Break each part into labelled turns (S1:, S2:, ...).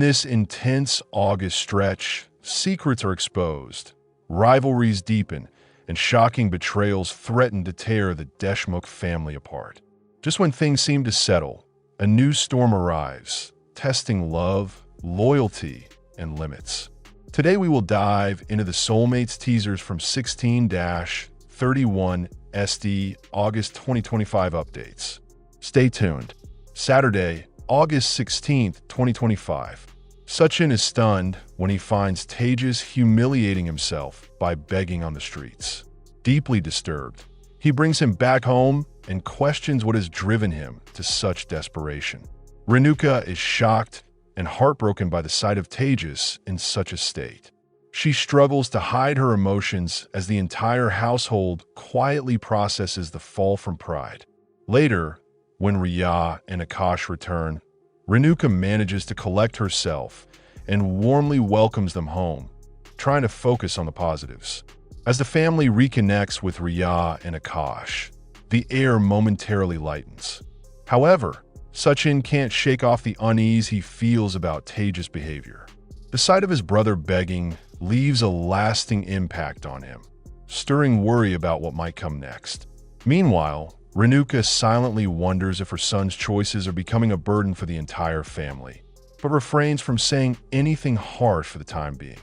S1: this intense August stretch, secrets are exposed, rivalries deepen, and shocking betrayals threaten to tear the Deshmukh family apart. Just when things seem to settle, a new storm arrives, testing love, loyalty, and limits. Today we will dive into the Soulmates Teasers from 16-31 SD August 2025 updates. Stay tuned. Saturday, August 16th, 2025. Sachin is stunned when he finds Tejas humiliating himself by begging on the streets. Deeply disturbed, he brings him back home and questions what has driven him to such desperation. Renuka is shocked and heartbroken by the sight of Tejas in such a state. She struggles to hide her emotions as the entire household quietly processes the fall from pride. Later, when Riya and Akash return, Renuka manages to collect herself and warmly welcomes them home, trying to focus on the positives. As the family reconnects with Riya and Akash, the air momentarily lightens. However, Sachin can't shake off the unease he feels about Tejas' behavior. The sight of his brother begging leaves a lasting impact on him, stirring worry about what might come next. Meanwhile, Renuka silently wonders if her son's choices are becoming a burden for the entire family, but refrains from saying anything harsh for the time being.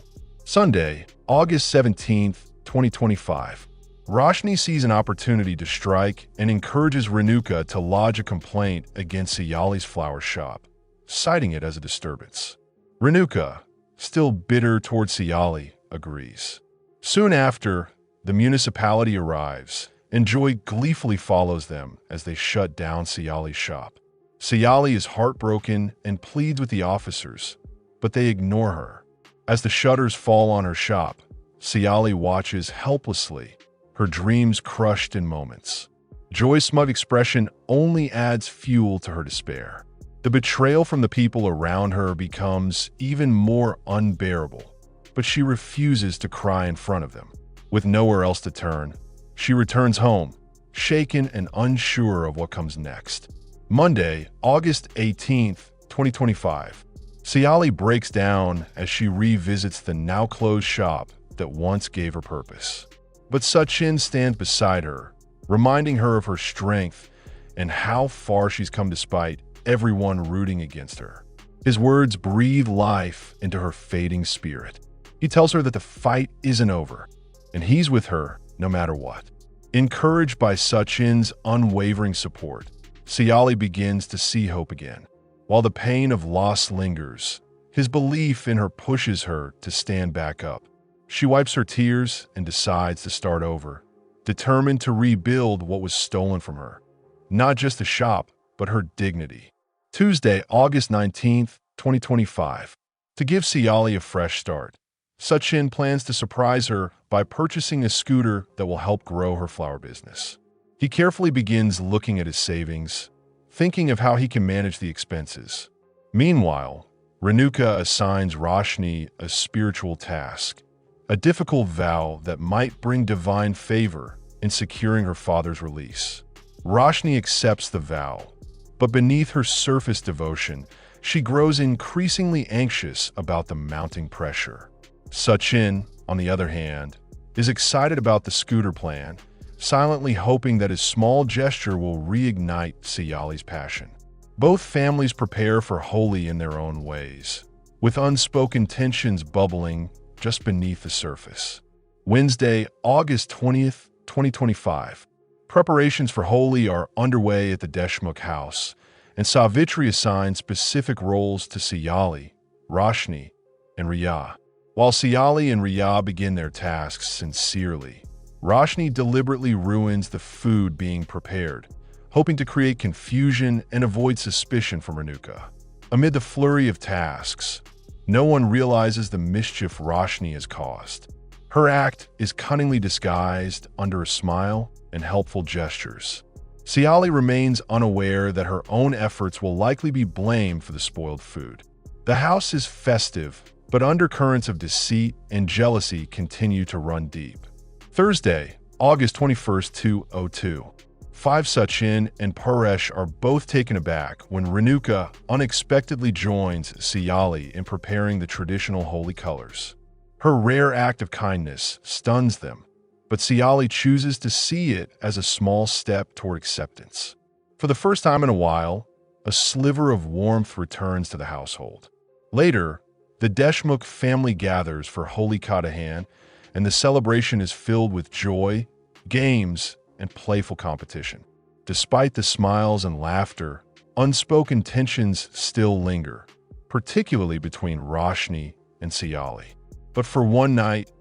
S1: Sunday, August 17th, 2025. Roshni sees an opportunity to strike and encourages Renuka to lodge a complaint against Siyali's flower shop, citing it as a disturbance. Renuka, still bitter towards Siyali, agrees. Soon after, the municipality arrives, and Joy gleefully follows them as they shut down Siyali's shop. Siyali is heartbroken and pleads with the officers, but they ignore her. As the shutters fall on her shop, Siyali watches helplessly, her dreams crushed in moments. Joy's smug expression only adds fuel to her despair. The betrayal from the people around her becomes even more unbearable, but she refuses to cry in front of them. With nowhere else to turn, she returns home, shaken and unsure of what comes next. Monday, August 18th, 2025. Sayali breaks down as she revisits the now-closed shop that once gave her purpose. But Sachin stands beside her, reminding her of her strength and how far she's come despite everyone rooting against her. His words breathe life into her fading spirit. He tells her that the fight isn't over, and he's with her no matter what. Encouraged by Sachin's unwavering support, Siyali begins to see hope again. While the pain of loss lingers, his belief in her pushes her to stand back up. She wipes her tears and decides to start over, determined to rebuild what was stolen from her. Not just the shop, but her dignity. Tuesday, August 19th, 2025. To give Siyali a fresh start, Sachin plans to surprise her by purchasing a scooter that will help grow her flower business. He carefully begins looking at his savings, thinking of how he can manage the expenses. Meanwhile, Renuka assigns Roshni a spiritual task, a difficult vow that might bring divine favor in securing her father's release. Roshni accepts the vow, but beneath her surface devotion, she grows increasingly anxious about the mounting pressure. Sachin, on the other hand, is excited about the scooter plan, silently hoping that his small gesture will reignite Siyali's passion. Both families prepare for Holi in their own ways, with unspoken tensions bubbling just beneath the surface. Wednesday, August 20th, 2025. Preparations for Holi are underway at the Deshmukh house, and Savitri assigns specific roles to Siyali, Roshni, and Riya. While Siyali and Riya begin their tasks sincerely, Roshni deliberately ruins the food being prepared, hoping to create confusion and avoid suspicion from Renuka. Amid the flurry of tasks, no one realizes the mischief Roshni has caused. Her act is cunningly disguised under a smile and helpful gestures. Siyali remains unaware that her own efforts will likely be blamed for the spoiled food. The house is festive, but undercurrents of deceit and jealousy continue to run deep. Thursday, August 21st, 2002. 5. Sachin and Paresh are both taken aback when Renuka unexpectedly joins Siyali in preparing the traditional Holi colors. Her rare act of kindness stuns them, but Siyali chooses to see it as a small step toward acceptance. For the first time in a while, a sliver of warmth returns to the household. Later, the Deshmukh family gathers for Holi Kadahan, and the celebration is filled with joy, games, and playful competition. Despite the smiles and laughter, unspoken tensions still linger, particularly between Roshni and Siyali. But for one night,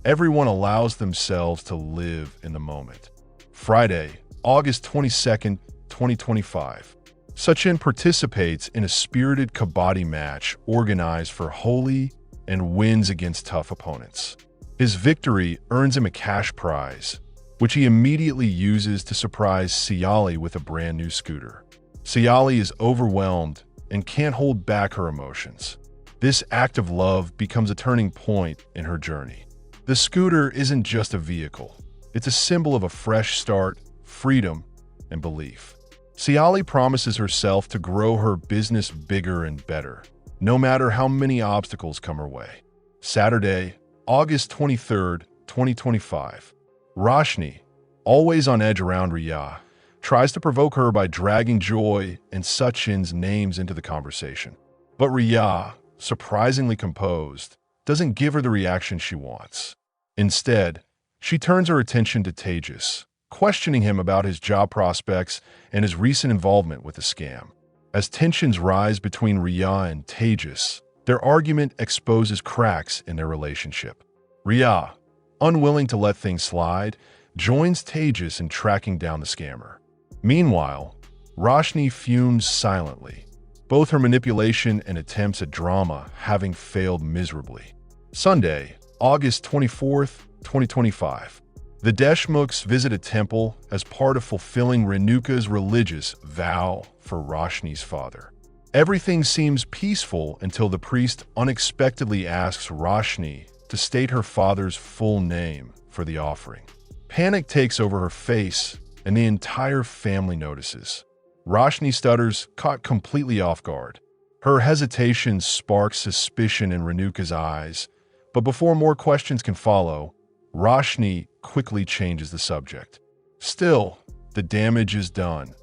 S1: everyone allows themselves to live in the moment. Friday, August 22nd, 2025. Sachin participates in a spirited kabaddi match organized for Holi and wins against tough opponents. His victory earns him a cash prize, which he immediately uses to surprise Siyali with a brand new scooter. Siyali is overwhelmed and can't hold back her emotions. This act of love becomes a turning point in her journey. The scooter isn't just a vehicle. It's a symbol of a fresh start, freedom, and belief. Siyali promises herself to grow her business bigger and better, no matter how many obstacles come her way. Saturday, August 23rd, 2025. Roshni, always on edge around Riya, tries to provoke her by dragging Joy and Sachin's names into the conversation. But Riya, surprisingly composed, doesn't give her the reaction she wants. Instead, she turns her attention to Tejas, questioning him about his job prospects and his recent involvement with the scam. As tensions rise between Riya and Tejas, their argument exposes cracks in their relationship. Riya, unwilling to let things slide, joins Tejas in tracking down the scammer. Meanwhile, Roshni fumes silently, both her manipulation and attempts at drama having failed miserably. Sunday, August 24th, 2025. The Deshmukhs visit a temple as part of fulfilling Renuka's religious vow for Roshni's father. Everything seems peaceful until the priest unexpectedly asks Roshni to state her father's full name for the offering. Panic takes over her face, and the entire family notices. Roshni stutters, caught completely off guard. Her hesitation sparks suspicion in Renuka's eyes, but before more questions can follow, Roshni quickly changes the subject. Still, the damage is done.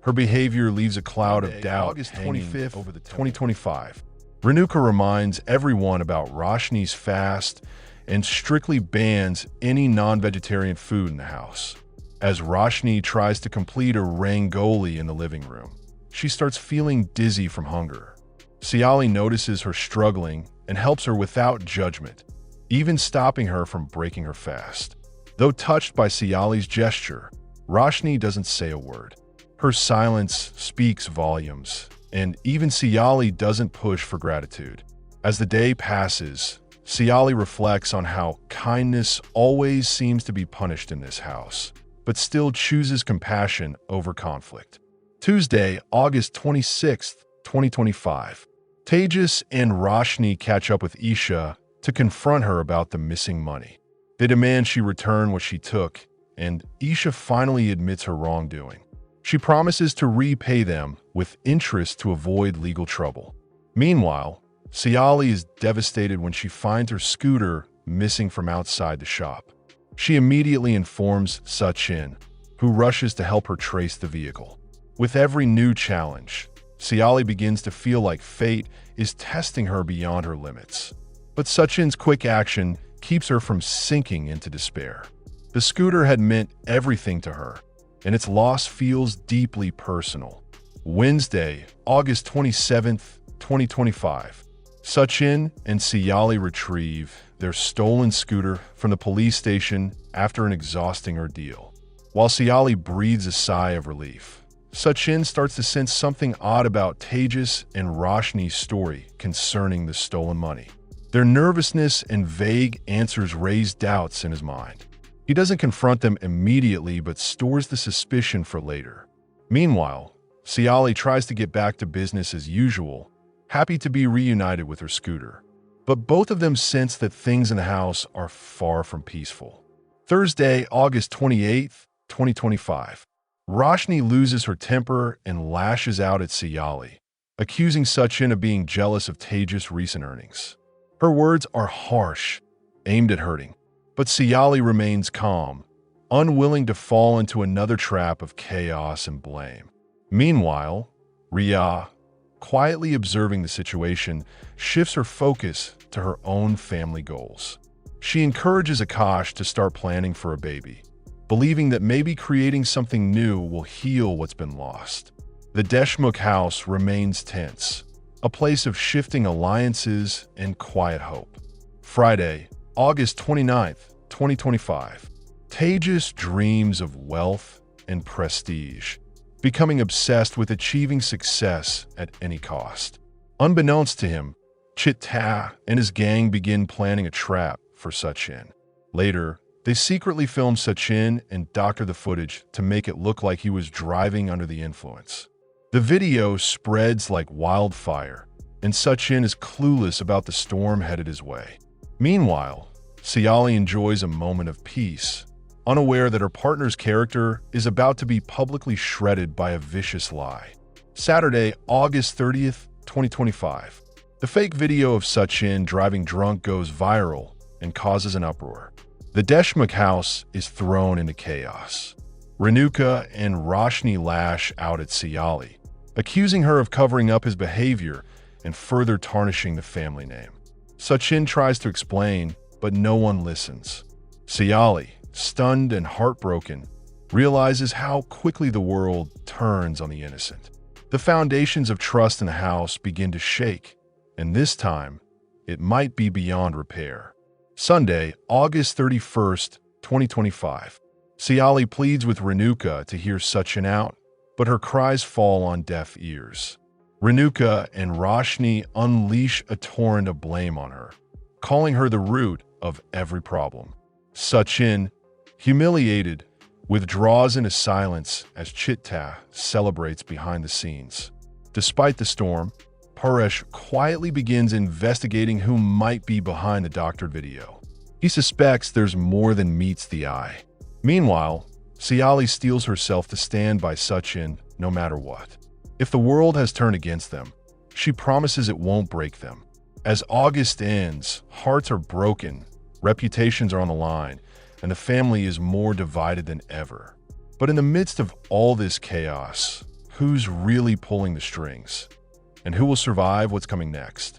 S1: Her behavior leaves a cloud of doubt August 25th, over the 2025. Renuka reminds everyone about Roshni's fast and strictly bans any non-vegetarian food in the house. As Roshni tries to complete a rangoli in the living room, she starts feeling dizzy from hunger. Siyali notices her struggling and helps her without judgment, even stopping her from breaking her fast. Though touched by Siyali's gesture, Roshni doesn't say a word. Her silence speaks volumes, and even Siyali doesn't push for gratitude. As the day passes, Siyali reflects on how kindness always seems to be punished in this house, but still chooses compassion over conflict. Tuesday, August 26th, 2025. Tejas and Roshni catch up with Isha to confront her about the missing money. They demand she return what she took, and Isha finally admits her wrongdoing. She promises to repay them with interest to avoid legal trouble. Meanwhile, Siyali is devastated when she finds her scooter missing from outside the shop. She immediately informs Sachin, who rushes to help her trace the vehicle. With every new challenge, Siyali begins to feel like fate is testing her beyond her limits. But Sachin's quick action keeps her from sinking into despair. The scooter had meant everything to her, and its loss feels deeply personal. Wednesday, August 27th, 2025. Sachin and Siyali retrieve their stolen scooter from the police station after an exhausting ordeal. While Siyali breathes a sigh of relief, Sachin starts to sense something odd about Tejas and Roshni's story concerning the stolen money. Their nervousness and vague answers raise doubts in his mind. He doesn't confront them immediately but stores the suspicion for later. Meanwhile, Siyali tries to get back to business as usual, happy to be reunited with her scooter. But both of them sense that things in the house are far from peaceful. Thursday, August 28th, 2025. Roshni loses her temper and lashes out at Siyali, accusing Sachin of being jealous of Tejas' recent earnings. Her words are harsh, aimed at hurting, but Siyali remains calm, unwilling to fall into another trap of chaos and blame. Meanwhile, Riya, quietly observing the situation, shifts her focus to her own family goals. She encourages Akash to start planning for a baby, believing that maybe creating something new will heal what's been lost. The Deshmukh house remains tense, a place of shifting alliances and quiet hope. Friday, August 29th, 2025. Tejas dreams of wealth and prestige, becoming obsessed with achieving success at any cost. Unbeknownst to him, Chitta and his gang begin planning a trap for Sachin. Later, they secretly film Sachin and doctor the footage to make it look like he was driving under the influence. The video spreads like wildfire, and Sachin is clueless about the storm headed his way. Meanwhile, Sayali enjoys a moment of peace, unaware that her partner's character is about to be publicly shredded by a vicious lie. Saturday, August 30th, 2025. The fake video of Sachin driving drunk goes viral and causes an uproar. The Deshmukh house is thrown into chaos. Renuka and Roshni lash out at Siyali, accusing her of covering up his behavior and further tarnishing the family name. Sachin tries to explain, but no one listens. Siyali, stunned and heartbroken, realizes how quickly the world turns on the innocent. The foundations of trust in the house begin to shake, and this time, it might be beyond repair. Sunday, August 31st, 2025. Siyali pleads with Renuka to hear Sachin out, but her cries fall on deaf ears. Renuka and Roshni unleash a torrent of blame on her, calling her the root of every problem. Sachin, humiliated, withdraws into silence as Chitta celebrates behind the scenes. Despite the storm, Paresh quietly begins investigating who might be behind the doctored video. He suspects there's more than meets the eye. Meanwhile, Siyali steels herself to stand by Sachin no matter what. If the world has turned against them, she promises it won't break them. As August ends, hearts are broken, reputations are on the line, and the family is more divided than ever. But in the midst of all this chaos, who's really pulling the strings? And who will survive what's coming next?